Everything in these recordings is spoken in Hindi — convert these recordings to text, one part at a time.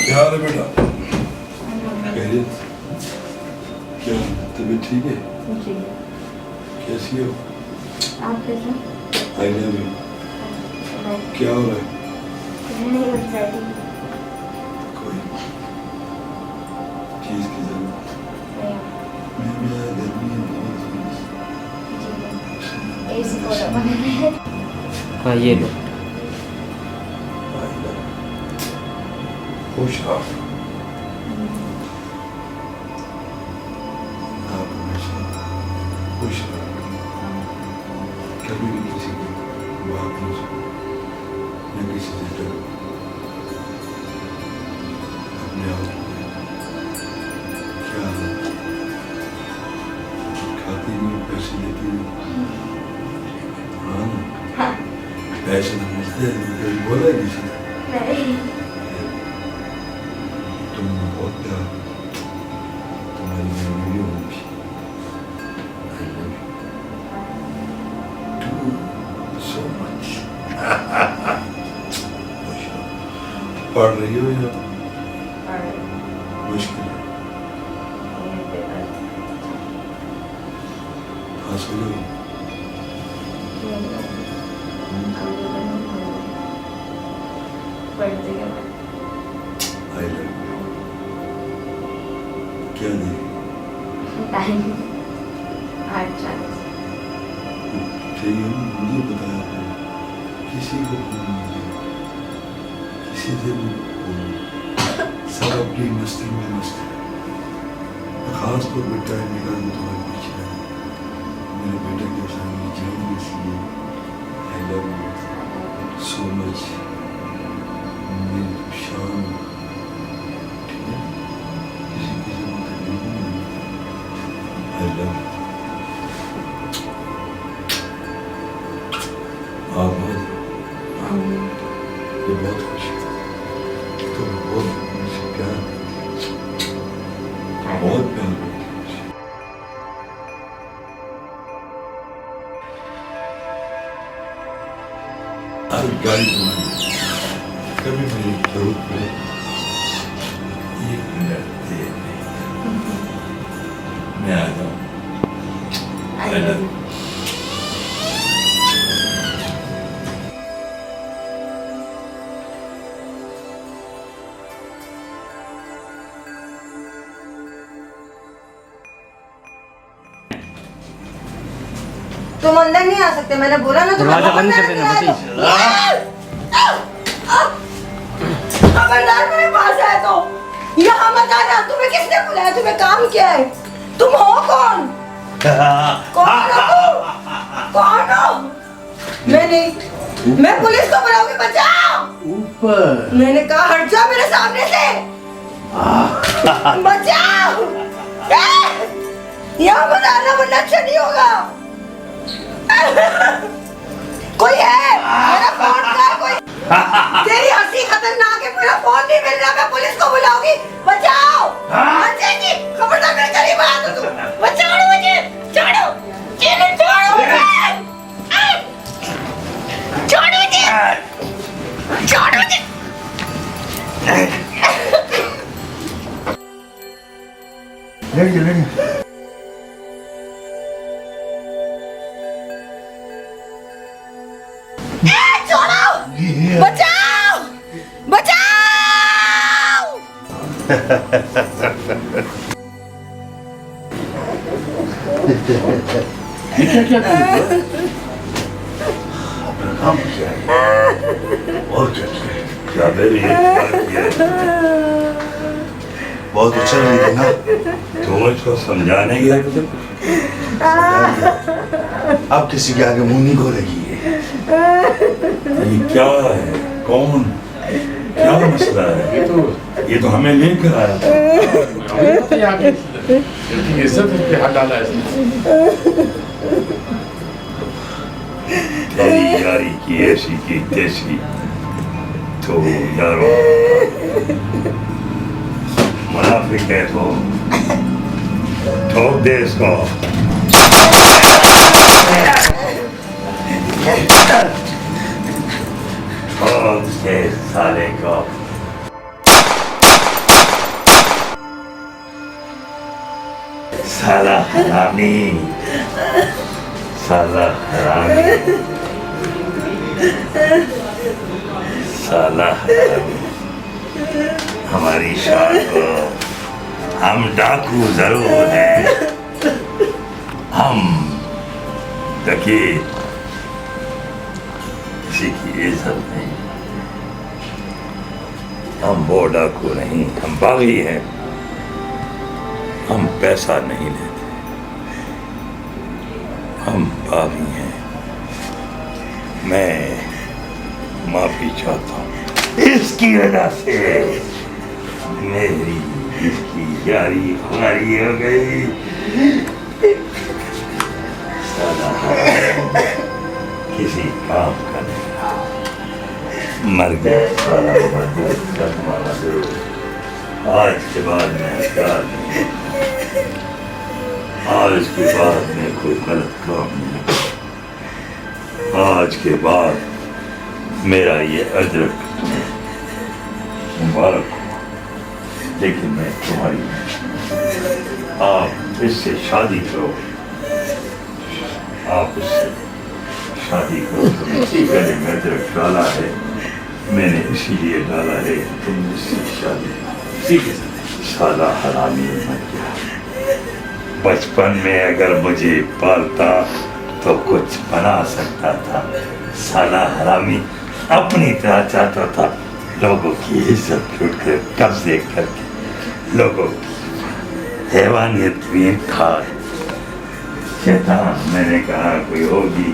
क्या हाल है बेटा? खैरियत? क्या तबीयत ठीक है? जी। कैसी हो? आप कैसे? I love you. क्या हो रहा है? नहीं बस बैठी हूँ। कोई चीज की जरूरत? नहीं। मैं गर्मी है बहुत। जी। एसी को दबा है। हाँ ये लो। खुश रहो। आप हमेशा खुश रहो। कभी भी किसी की बात नहीं सुनो, न किसी से डरो। अपने आप में क्या हालत? खाती नहीं, पैसे देती नहीं। हाँ ना? हाँ। पैसे तो मिलते हैं, कभी बोला है किसी ने? नहीं। तुम बहुत प्यार, तुम्हारी मेमोरी होगी। I love you too so much. पढ़ रही हो या मुश्किल है? हासिल हुई? I love you. क्या दे? टाइम 8:40। चाहिए मुझे बताया आपने, किसी को फोन नहीं किया, किसी से भी फोन नहीं। सब अपनी मस्ती में मस्त है। खास तौर पर टाइम निकाल के तुम्हारे पीछे है। मेरे बेटे के सामने जाऊँ इसलिए I love you so much. मेरी शान, ठीक है? किसी किसी को तकलीफ नहीं होगी। I love you. आप ये बहुत खुश है। तो बहुत मुझसे प्यार करती है, बहुत प्यार करती है मुझे। हर गाड़ी तुम्हारी, कभी मेरी जरूरत पड़े 1 मिनट देर नहीं, मैं आ जाऊँ। I love you. तुम अंदर नहीं आ सकते, मैंने बोला ना। दरवाजा बंद कर देना प्लीज। खबरदार मेरे पास है तो यहाँ मत आना। तुम्हें किसने बुलाया? तुम्हें काम क्या है? तुम हो कौन? कौन हो? कौन हो? मैं नहीं, मैं पुलिस को बुलाऊंगी। बचाओ! ऊपर मैंने कहा हट जाओ मेरे सामने से। बचाओ! यहाँ मत आना वरना अच्छा नहीं होगा। कोई है? मेरा फोन का कोई? तेरी हंसी खतरनाक है, मेरा फोन नहीं मिल रहा, मैं पुलिस को बुलाऊंगी। बचाओ! बचाएगी, खबरदार मेरे करीब आ तो तुम। बचाओ मुझे, छोड़ो, चलो छोड़ो मुझे, छोड़ो मुझे, छोड़ो मुझे। लड़िए छोड़ो! बचाओ! बचाओ! काम किया है और क्या मेरी बहुत अच्छा नहीं था ना? तुम इसको समझाने गए थे, अब किसी के आगे मुंह नहीं खोलेगी। ये क्या है? कौन? क्या मसला है? ये तो हमें लेकर आया था। इज्जत पे हाथ डाला है। तेरी यारी की ऐसी की तैसी तो यारो मुनाफिक है तो ठोक दे इसको। ठोक दे साले को। साला हरामी, साला हरामी, साला हरामी। हमारी शान को हम डाकू जरूर हैं, हम देखिए किसी की इज्जत नहीं, हम वो डाकू नहीं, हम बागी हैं, हम पैसा नहीं लेते, हम बागी हैं। मैं माफी चाहता हूँ इसकी वजह से मेरी इसकी यारी हमारी हो गई। साला किसी काम का नहीं रहा, मर गया साला, मर गया। आज के बाद मैं प्यार नहीं, आज के बाद मैं कोई गलत काम नहीं, आज के बाद मेरा ये अदरक मुबारक हो, लेकिन मैं तुम्हारी, आप इससे शादी करो, आप उससे शादी करो। तुम इसी गले में अदरक डाला है, मैंने इसीलिए डाला है, तुम इससे शादी करो। साला हरामी मर गया। बचपन में अगर मुझे पालता तो कुछ बना सकता था, साला हरामी अपनी तरह चाहता था लोगों की इज्जत लूट कर कब्जे करके लोगों की हैवानियत भी था। शैतान, मैंने कहा कोई होगी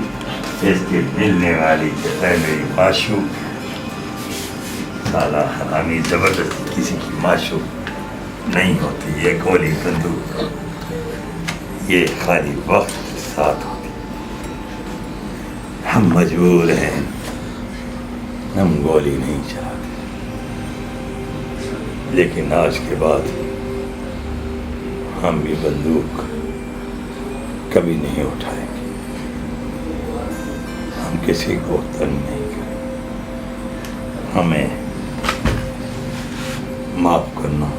इसके मिलने वाली जैसे मेरी माशूक, साला हरामी जबरदस्ती किसी की माशूक नहीं होती, ये गोली बंदूक ये खाली वक्त के साथ होती। हम मजबूर हैं, हम गोली नहीं चलाते, लेकिन आज के बाद हम भी बंदूक कभी नहीं उठाएंगे, हम किसी को तंग नहीं करेंगे। हमें माफ करना,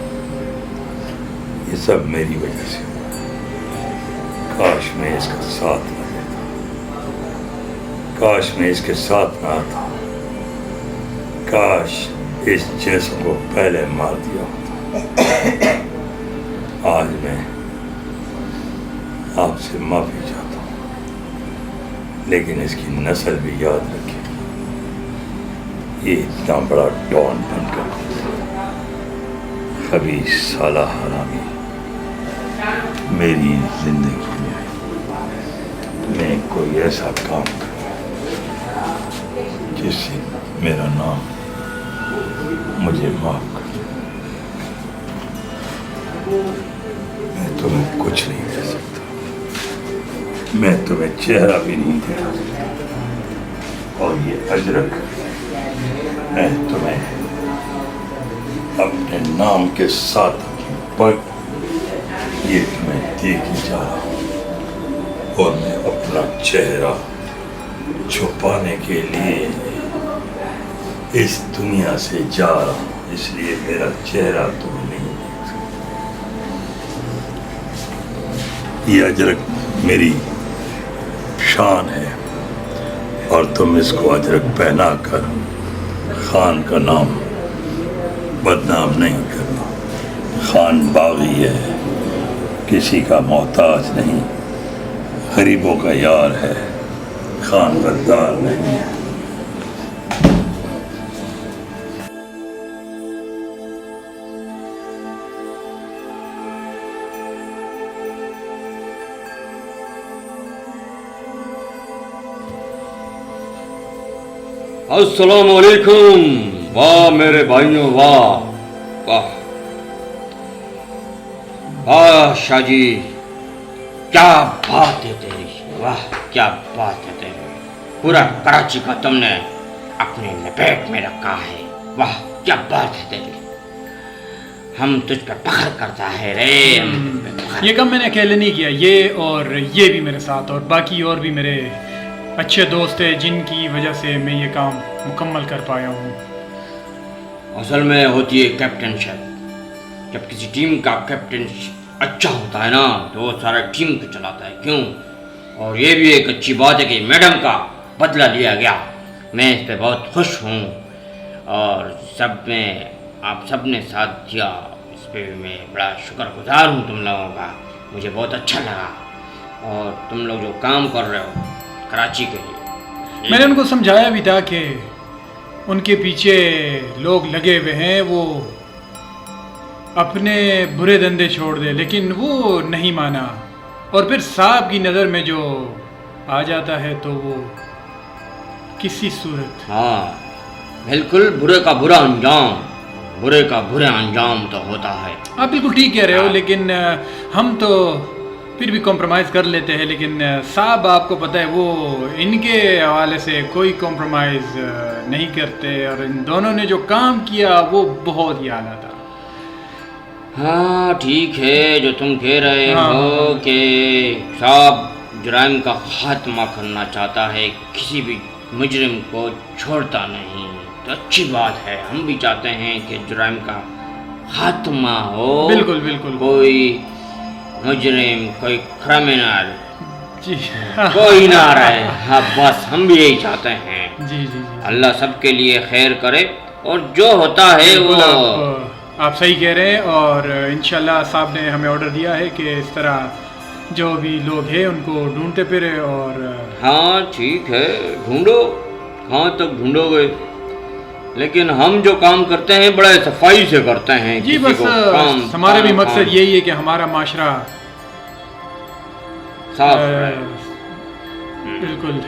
ये सब मेरी वजह से हुआ। काश मैं इसका साथ न देता, काश मैं इसके साथ ना आता, काश इस जिस्म को पहले मार दिया होता। आज मैं आपसे माफी चाहता हूँ, लेकिन इसकी नस्ल भी याद रखेगी, ये इतना बड़ा डॉन बनकर कभी साला हरामी मेरी जिंदगी में मैं कोई ऐसा काम करूँ जिससे मेरा नाम मुझे माफ कर दे। मैं तुम्हें कुछ नहीं दे सकता, मैं तुम्हें चेहरा भी नहीं दे सकता, और ये अजरक मैं तुम्हें अपने नाम के साथ पर ये तुम्हें देख ही जा रहा हूँ, और मैं अपना चेहरा छुपाने के लिए इस दुनिया से जा रहा हूँ, इसलिए मेरा चेहरा तुम नहीं देख सकते। ये अजरक मेरी शान है, और तुम इसको अजरक पहना कर खान का नाम बदनाम नहीं करना। खान बागी है, किसी का मोहताज नहीं, गरीबों का यार है, खान गद्दार नहीं है। अस्सलाम वालेकुम। वाह मेरे भाइयों, वाह वाह वाह शाह जी, क्या बात है तेरी, वाह क्या बात है तेरी, पूरा कराची का तुमने अपने लपेट में रखा है, वाह क्या बात है तेरी, हम तुझ पे फख्र करता है रे। ये काम मैंने अकेले नहीं किया, ये और ये भी मेरे साथ, और बाकी और भी मेरे अच्छे दोस्त हैं जिनकी वजह से मैं ये काम मुकम्मल कर पाया हूँ। असल में होती है कैप्टनशिप, जब किसी टीम का कैप्टन अच्छा होता है ना तो वो सारा टीम को चलाता है, क्यों? और ये भी एक अच्छी बात है कि मैडम का बदला लिया गया। मैं इस पर बहुत खुश हूँ और सब में आप सब ने साथ दिया, इस पर मैं बड़ा शुक्रगुजार हूँ तुम लोगों का। मुझे बहुत अच्छा लगा। और तुम लोग जो काम कर रहे हो कराची के लिए, मैंने उनको समझाया भी था कि उनके पीछे लोग लगे हुए हैं, वो अपने बुरे धंधे छोड़ दे, लेकिन वो नहीं माना। और फिर साहब की नज़र में जो आ जाता है तो वो किसी सूरत। हाँ बिल्कुल, बुरे का बुरा अंजाम, बुरे का बुरा अंजाम तो होता है। आप बिल्कुल ठीक कह रहे हो, लेकिन हम तो फिर भी कॉम्प्रोमाइज़ कर लेते हैं, लेकिन साहब आपको पता है वो इनके हवाले से कोई कॉम्प्रोमाइज़ नहीं करते, और इन दोनों ने जो काम किया वो बहुत ही आला था। हाँ ठीक है, जो तुम कह रहे हाँ। हो कि साहब जुराइम का खात्मा करना चाहता है, किसी भी मुजरिम को छोड़ता नहीं, तो अच्छी बात है। हम भी चाहते हैं कि जुराइम का खात्मा हो। बिल्कुल बिल्कुल कोई मुजरिम, कोई क्रिमिनल जी कोई ना रहे। हाँ बस हम भी यही चाहते हैं। जी जी जी अल्लाह सबके लिए खैर करे, और जो होता है बिल्कुल, वो आप सही कह रहे हैं। और इंशाल्लाह साहब ने हमें ऑर्डर दिया है कि इस तरह जो भी लोग हैं उनको ढूंढते फिरे। और हाँ ठीक है, ढूंढो, हाँ तक ढूंढोगे, लेकिन हम जो काम करते हैं बड़ा सफाई से करते हैं। जी किसी बस को काम हमारा भी मकसद काम यही है कि हमारा माशरा साफ अ, रहे। बिल्कुल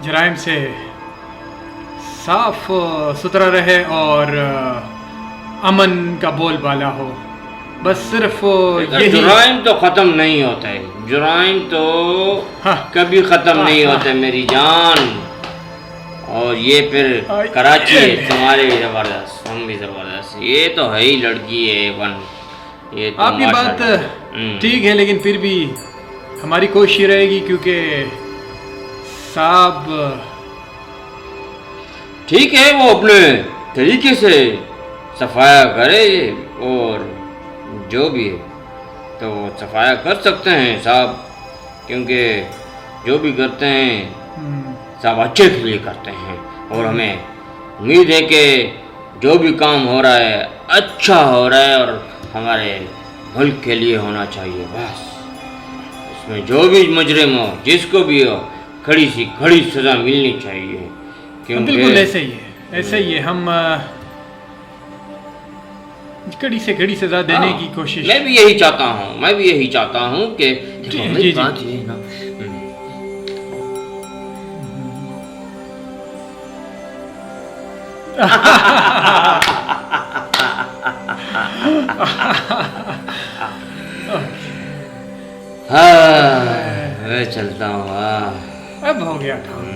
जराइम से साफ सुथरा रहे और अमन का बोलबाला हो। बस सिर्फ यही। जुराइम तो खत्म नहीं होता है, जुराइम तो हाँ। कभी खत्म हाँ, नहीं हाँ। होते मेरी जान। और ये फिर कराची है, तुम्हारे भी जबरदस्त, हम भी जबरदस्त। ये तो है ही लड़की है वन। ये तो आपकी बात माशाल्लाह। ठीक है, लेकिन फिर भी हमारी कोशिश रहेगी, क्योंकि साहब ठीक है, वो अपने तरीके से सफाया करे, और जो भी है तो वो सफाया कर सकते हैं साहब, क्योंकि जो भी करते हैं सब अच्छे के लिए करते हैं। और हमें उम्मीद है कि जो भी काम हो रहा है अच्छा हो रहा है, और हमारे मुल्क के लिए होना चाहिए। बस इसमें जो भी मुजरिम हो, जिसको भी हो, खड़ी सी खड़ी सज़ा मिलनी चाहिए। बिल्कुल ऐसे ही है, ऐसे ही है। हम कड़ी से कड़ी सजा देने हाँ, की कोशिश। मैं भी यही चाहता हूँ, मैं भी यही चाहता हूँ कि देखो, जी, मेरी जी, बात ये है ना, हाँ मैं चलता हूँ। हाँ अब हो गया काम।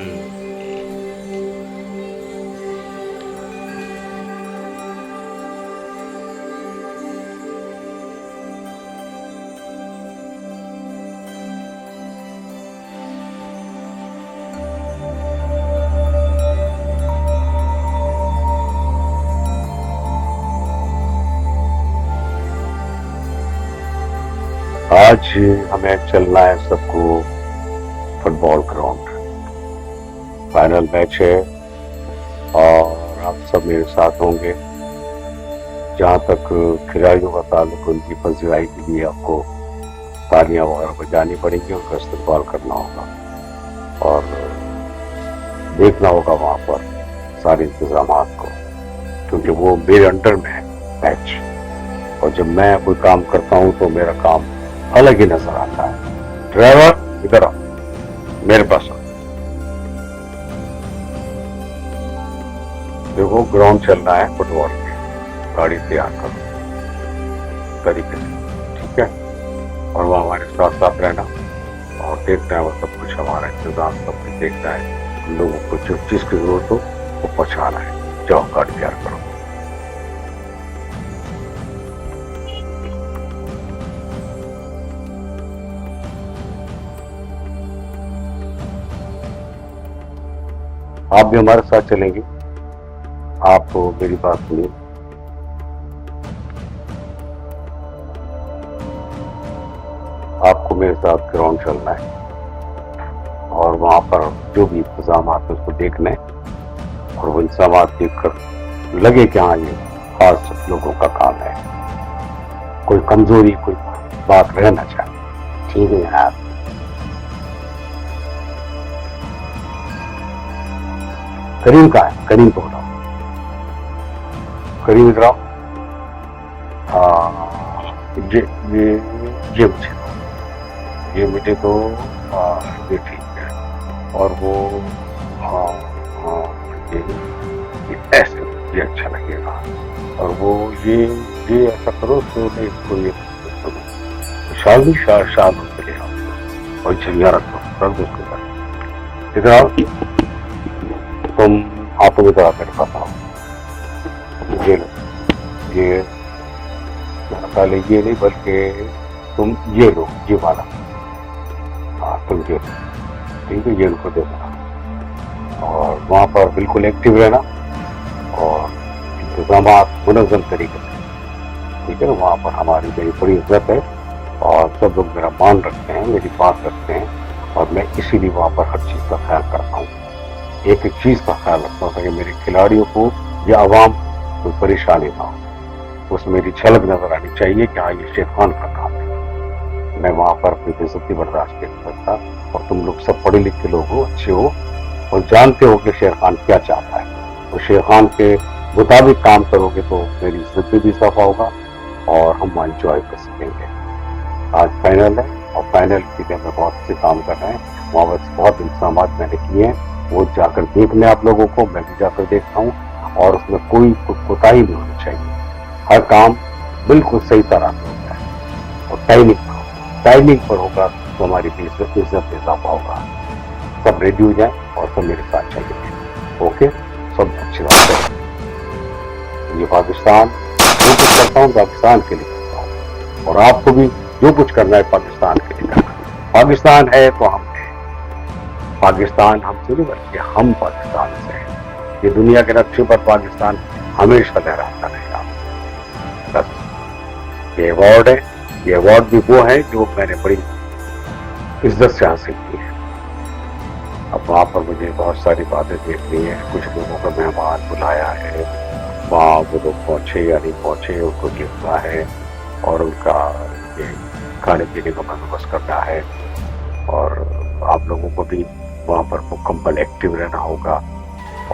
आज हमें चलना है सबको फुटबॉल ग्राउंड। फाइनल मैच है और आप सब मेरे साथ होंगे। जहाँ तक खिलाड़ियों का ताल्लुक, उनकी पजीराई के लिए आपको तालियां वगैरह बजानी पड़ेंगी, उनका इस्तेमाल करना होगा और देखना होगा वहाँ पर सारे इंतजाम को, क्योंकि वो मेरे अंडर में है मैच। और जब मैं कोई काम करता हूँ तो मेरा काम अलग ही नजर आता है। ड्राइवर इधर आओ, मेरे पास आओ। देखो ग्राउंड चलना है फुटबॉल में, गाड़ी तैयार करो तरीके से, ठीक है? और वो हमारे साथ साथ रहना और देखना है, वो सब कुछ हमारा इंतजाम सब कुछ देखना है। उन लोगों को जिस चीज की जरूरत हो वो पहुंचाना है। जाओ गाड़ी तैयार करो। आप भी हमारे साथ चलेंगे। आप तो मेरी बात सुनिए। आपको मेरे साथ ग्राउंड चलना है और वहां पर जो भी इंतजाम है उसको देखना है और वो इंतजाम देखकर लगे कि हाँ ये खास लोगों का काम है, कोई कमजोरी कोई बात रहना चाहिए। ठीक है यार। करीम का है, करीम को बताओ। करीम इधर आओ। ये मुझे तो ये ठीक है। और वो हाँ हाँ ये ऐसे ये अच्छा लगेगा। और वो ये ऐसा करो तो इसको ये शाल भी शाल उसके लिए आओ और झिंगा रख दो उसके साथ। इधर आओ। तुम हाथों में जरा कर बताओ। ये लो, ये पहले ये नहीं बल्कि तुम ये लो, ये वाला। हाँ तुम ये लो, ठीक है, ये उनको दे देना और वहाँ पर बिल्कुल एक्टिव रहना और इंतजाम मुनज़्ज़म तरीके से, ठीक है ना। वहाँ पर हमारी मेरी बड़ी इज्जत है और सब लोग मेरा मान रखते हैं, मेरी बात रखते हैं और मैं इसीलिए वहाँ पर हर चीज़ का ख्याल करता हूँ। एक एक चीज़ का ख्याल रखता हूँ कि मेरे खिलाड़ियों को या आवाम कोई परेशानी ना हो, उसमें मेरी झलक नजर आनी चाहिए कि हाँ ये शेर खान का काम है। मैं वहाँ पर अपनी बेइज्जती बर्दाश्त नहीं कर सकता और तुम लोग सब पढ़े लिखे लोग हो, अच्छे हो और जानते हो कि शेर खान क्या चाहता है। तो शेर खान के मुताबिक काम करोगे तो मेरी इज्जत भी इजाफा होगा और हम एंजॉय कर सकेंगे। आज फाइनल है और फाइनल के लिए हमें बहुत से काम कर रहे हैं। वहाँ पर बहुत इंतजाम मैंने किए हैं, वो जाकर देखने आप लोगों को, मैं भी जाकर देखता हूँ और उसमें कोई कोताही नहीं होनी चाहिए। हर काम बिल्कुल सही तरह से होता है और टाइमिंग पर होगा तो हमारी इज्जत इजाफा होगा। सब रेडी हो जाए और सब मेरे साथ चाहिए। ओके, सब अच्छी बात है। ये पाकिस्तान जो कुछ करता हूँ पाकिस्तान के लिए करता हूँ और आपको भी जो कुछ करना है पाकिस्तान के लिए करना है। पाकिस्तान है तो हम हैं, पाकिस्तान हमसे नहीं बल्कि हम पाकिस्तान से हैं। ये दुनिया के नक्शे पर पाकिस्तान हमेशा लहराता रहेगा। बस ये अवार्ड है, ये अवार्ड भी वो है जो मैंने बड़ी इज्जत से हासिल की है। अब वहाँ पर मुझे बहुत सारी बातें देखनी है। कुछ लोगों का मेहमान बुलाया है, वहाँ वो लोग पहुँचे या नहीं पहुँचे उनको देखना है और उनका ये खाने पीने का बंदोबस्त करना है और आप लोगों को भी वहाँ पर मुकम्मल एक्टिव रहना होगा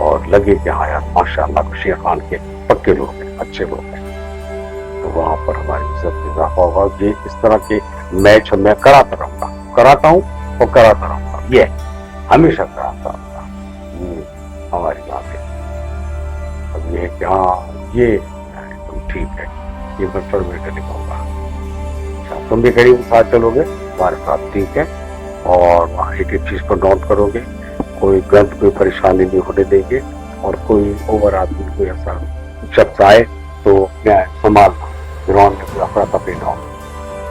और लगे कि हाँ यार माशाअल्लाह शेर खान के पक्के लोग हैं, अच्छे लोग हैं, तो वहाँ पर हमारी इज्जत में इजाफा होगा। ये इस तरह के मैच मैं कराता रहूँगा, कराता हूँ और कराता रहूँगा, ये हमेशा कराता रहूँगा। हमारी बात है। अब ये क्या ये तुम ठीक है, ये मैं परमिट नहीं कहूँगा। तुम भी करीब साथ चलोगे हमारे साथ, ठीक है, और वहाँ एक एक चीज को नोट करोगे, कोई गलत कोई परेशानी नहीं होने देंगे और कोई ओवर आदमी कोई ऐसा शख्स आए तो मैं संभाल ग्राउंड में कोई अफरा तफरी ना हो।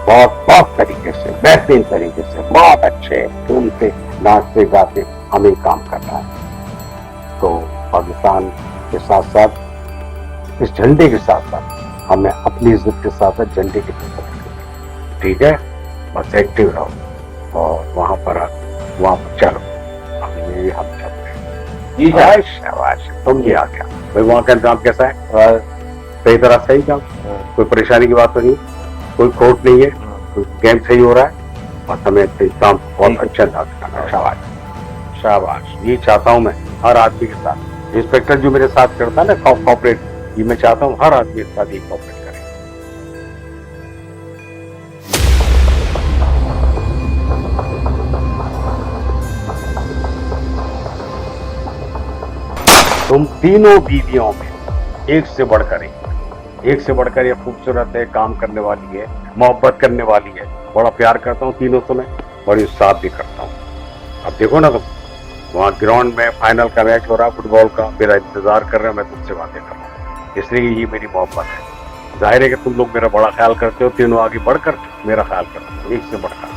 बहुत तरीके से, बेहतरीन तरीके से, बहुत अच्छे घूमते नाचते गाते हमें काम करना है। तो पाकिस्तान के साथ साथ इस झंडे के साथ साथ हमें अपनी इज्जत के साथ साथ झंडे की इज्जत रखनी, ठीक है। बस एक्टिव रहो और वहाँ पर चलो। अब ये हम चल रहे हैं। शाबाश, तुम भी आ गया भाई। वहाँ का इंतजाम कैसा है? सही तरह सही काम, कोई परेशानी की बात तो नहीं, कोई खोट नहीं है, कोई गेम सही हो रहा है और हमें इंतजाम बहुत अच्छा करना। शाबाश शाबाश, ये चाहता हूँ मैं हर आदमी के साथ। इंस्पेक्टर जो मेरे साथ करता है ना कॉपरेट, ये मैं चाहता हूँ हर आदमी के साथ ये कॉपरेट करे। तुम तीनों बीवियों में एक से बढ़कर ये खूबसूरत है, काम करने वाली है, मोहब्बत करने वाली है। बड़ा प्यार करता हूँ तीनों से मैं, बड़ी साथ भी करता हूँ। अब देखो ना तुम, वहाँ ग्राउंड में फाइनल का मैच हो रहा है फुटबॉल का, मेरा इंतजार कर रहे हो, मैं तुमसे बातें कर रहा हूँ, इसलिए ये मेरी मोहब्बत है। जाहिर है कि तुम लोग मेरा बड़ा ख्याल करते हो, तीनों आगे बढ़कर मेरा ख्याल करते हो, एक से बढ़कर।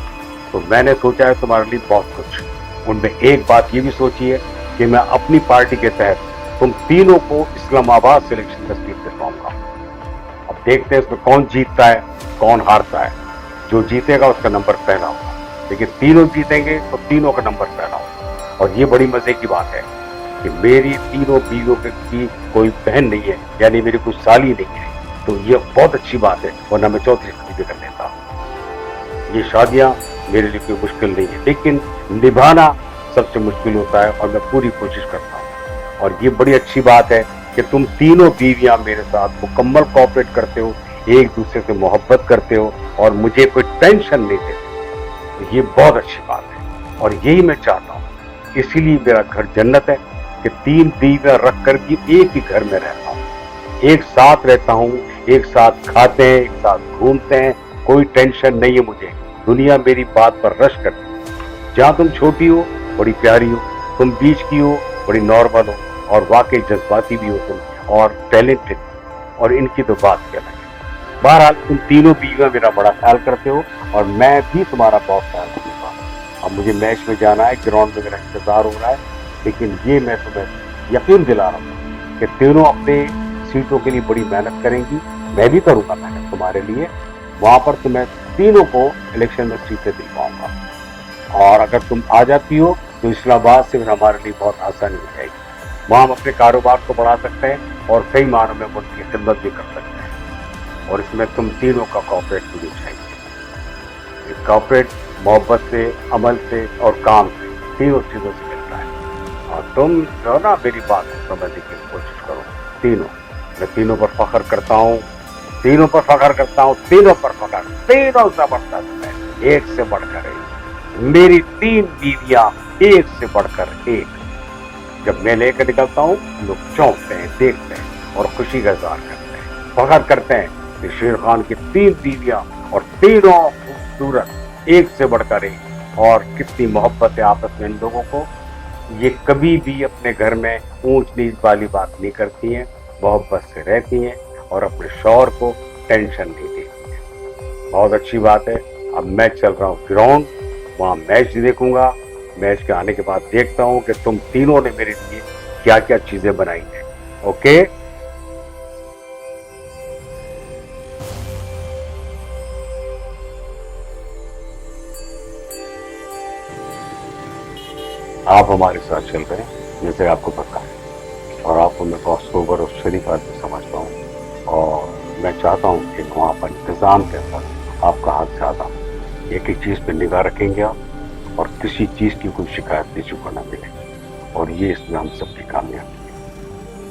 तो मैंने सोचा है तुम्हारे लिए बहुत कुछ। उनमें एक बात ये भी सोची है कि मैं अपनी पार्टी के तहत तुम तीनों को इस्लामाबाद सिलेक्शन तस्वीर दिलवाऊंगा। अब देखते हैं इसमें कौन जीतता है कौन हारता है। जो जीतेगा उसका नंबर पहला होगा, लेकिन तीनों जीतेंगे तो तीनों का नंबर पहला होगा। और ये बड़ी मजे की बात है कि मेरी तीनों बीवियों की कोई बहन नहीं है, यानी मेरी कोई साली नहीं है, तो ये बहुत अच्छी बात है, वरना मैं चौथी शादी भी कर लेता। ये शादियां मेरे लिए कोई मुश्किल नहीं है, लेकिन निभाना सबसे मुश्किल होता है और मैं पूरी कोशिश करता हूँ। और ये बड़ी अच्छी बात है कि तुम तीनों बीवियां मेरे साथ मुकम्मल कोऑपरेट करते हो, एक दूसरे से मोहब्बत करते हो और मुझे कोई टेंशन नहीं देते, तो ये बहुत अच्छी बात है और यही मैं चाहता हूँ। इसीलिए मेरा घर जन्नत है कि 3 बीवियां रख कर भी एक ही घर में रहता हूँ, एक साथ रहता हूँ, एक साथ खाते हैं, एक साथ घूमते हैं, कोई टेंशन नहीं है मुझे। दुनिया मेरी बात पर रश करती है। जहाँ तुम छोटी हो बड़ी प्यारी हो, तुम बीच की हो बड़ी नॉर्मल हो, और वाकई जज्बाती भी हो तुम और टैलेंटेड, और इनकी तो बात क्या है। बहरहाल तुम तीनों बीवियां मेरा बड़ा ख्याल करते हो और मैं भी तुम्हारा बहुत ख्याल रखूंगा। अब मुझे मैच में जाना है, ग्राउंड में मेरा इंतजार हो रहा है, लेकिन ये मैं तुम्हें यकीन दिला रहा हूँ कि तीनों अपने सीटों के लिए बड़ी मेहनत करेंगी, मैं भी करूंगा मेहनत तुम्हारे लिए। वहां पर तुम्हें तीनों को इलेक्शन में सीटें दिलवाऊंगा, और अगर तुम आ जाती हो तो इस्लामाबाद से फिर हमारे लिए बहुत आसानी हो जाएगी। वहाँ हम अपने कारोबार को बढ़ा सकते हैं और कई मानों में उनकी खिदमत भी कर सकते हैं। और इसमें तुम तीनों का कॉपरेट मुझे चाहिए। कॉपरेट मोहब्बत से, अमल से और काम से, तीनों चीज़ों से मिलता है। और तुम जो ना मेरी बात को समझने की कोशिश करो। तीनों, मैं तीनों पर फख्र करता हूँ, तीनों पर फख्र करता हूँ, तीनों पर फख्र, तीनों जबरदस्त है, एक से बढ़कर एक। मेरी 3 बीवियां एक से बढ़कर एक। जब मैं लेकर निकलता हूँ लोग चौंकते हैं, देखते हैं और खुशी का इज़हार करते हैं, फख्र करते हैं कि शेर खान की 3 बीवियां और तीनों खूबसूरत, एक से बढ़कर एक। और कितनी मोहब्बत है आपस में इन लोगों को। ये कभी भी अपने घर में ऊंच नीच वाली बात नहीं करती हैं, मोहब्बत से रहती हैं और अपने शौहर को टेंशन नहीं देती हैं। बहुत अच्छी बात है। अब मैं चल रहा हूँ ग्राउंड, वहाँ मैच देखूंगा। मैच के आने के बाद देखता हूँ कि तुम तीनों ने मेरे लिए क्या क्या चीजें बनाई हैं। ओके, आप हमारे साथ चल रहे हैं जैसे आपको पता है, और आपको मैं बहुत सोबर और शरीफ आदमी समझता हूँ, और मैं चाहता हूँ कि वहाँ पर इंतजाम के अंदर आपका हाथ ज्यादा, एक एक चीज पे निगाह रखेंगे आप, और किसी चीज की कोई शिकायत किसी को ना मिले। और ये इसमें हम सबकी कामयाबी है,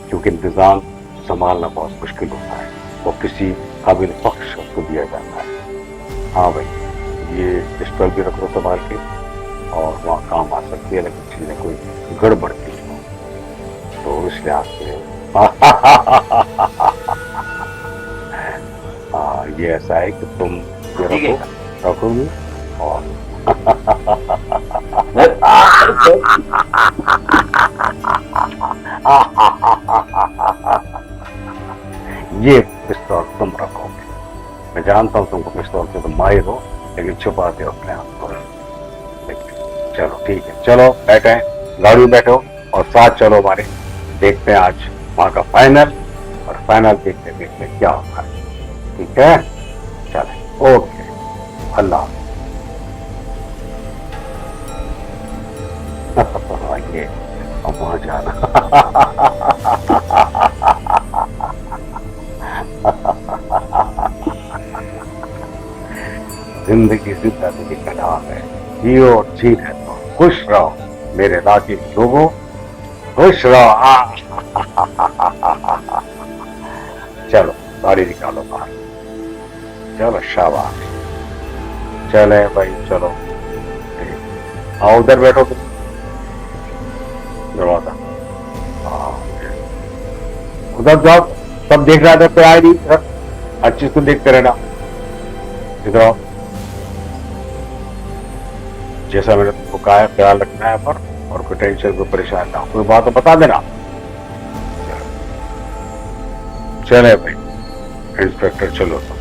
क्योंकि इंतजाम संभालना बहुत मुश्किल होता है, वो किसी काबिल फख्र शख्स को दिया जाता है। हाँ भाई, ये पिस्टल भी रखो संभाल के, और वहाँ काम आ सकती है, लेकिन चीजें कोई गड़बड़ की हो तो इस लिहाज से ये ऐसा है कि तुम ये रखोगे और ये पिस्तौल तुम रखोगे। मैं जानता हूँ तुमको पिस्तौल से तुम माहिर हो, लेकिन छुपाते हो अपने आप को। चलो ठीक है, चलो बैठे, गाड़ी में बैठो और साथ चलो हमारे। देखते हैं आज वहाँ का फाइनल, और फाइनल देखते देखते क्या होता है। ठीक है, चले, ओके, अल्लाह। ये अब वहाँ जाना जिंदगी जिंदगी का नाम है, जियो और जीने दो, खुश रहो मेरे राजी लोगों, खुश रहो। चलो गाड़ी निकालो बाहर, चलो शाबाश, चले भाई चलो, आओ उधर बैठो तुम, दरवाजा उधर जाओ, सब देख रहा था तो आए नहीं सर, हर चीज को देखते रहना। इधर आओ, जैसा मैंने तुमको कहा है ख्याल रखना है पर, और कोई टेंशन को परेशान ना हो, कोई बात तो बता देना। चले भाई इंस्पेक्टर, चलो तुम।